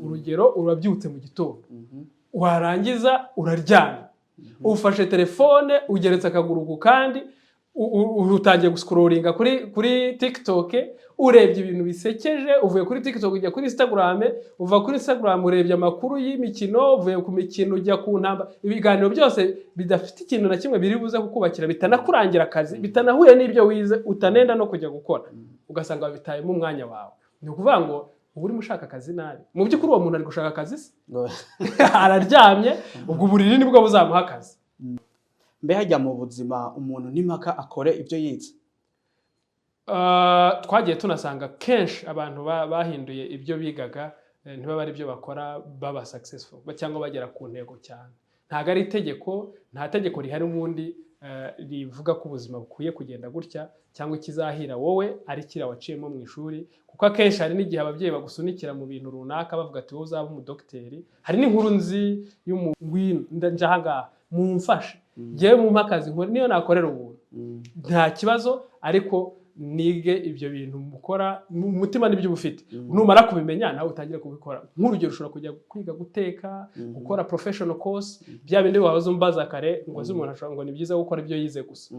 urugero urabyutse mu gitondo warangiza uraryamye ufashe telefone ugeretse akaguru ku kandi utangiye guscrollinga kuri TikTok urebye ibintu bisekeje uvuye kuri TikTok ujya kuri Instagram uva kuri Instagram urebye amakuru y'imikino uvuye ku mikino ujya ku ntamba ibiganiro byose bidafite ikintu na kimwe biri buze kukubakira bitanakurangira akazi bitanahuye n'ibyo wize utanenda no kujya gukora ugasanga babitayemo umwanya wawe ni ukuvuga ngo ubu uri mushaka akazi nabi mu by'ukuri uwo muntu ari gushaka akazi se araryamye ubwo buriri nibwo buzamuha akazi mbe hajya mu buzima umuntu n'impaka akore ibyo yize twagiye tunasanga kenshi abantu bahinduye ibyo bigaga ntibaba ari byo bakora baba successful cyangwa bagera ku ntego cyane ntago ari itegeko nta tegeko rihari ubundi rivuga ko ubuzima bukwiye kugenda gutya cyangwa ikizahira wowe ari kira waciyemo mu ishuri kuko akenshi hari n'igihe ababyeyi bagusunikira mu bintu runaka bavuga ati wowe uzaba umudokiteri hari n'inkuru nzi y'umugwino ndanje ahangaha mumfashe ngewe mu mpakazi niyo nakorera ubuntu nta kibazo ariko nige ibyo bintu mukora umutima n'ibyo bufite numara kubimenya nawe utangire kubikora nk'urugero ushobora kujya kwiga guteka gukora professional course bya bindi wahoze umbaza kare ngo umuntu ashobora ngo ni byiza gukora ibyo yize gusa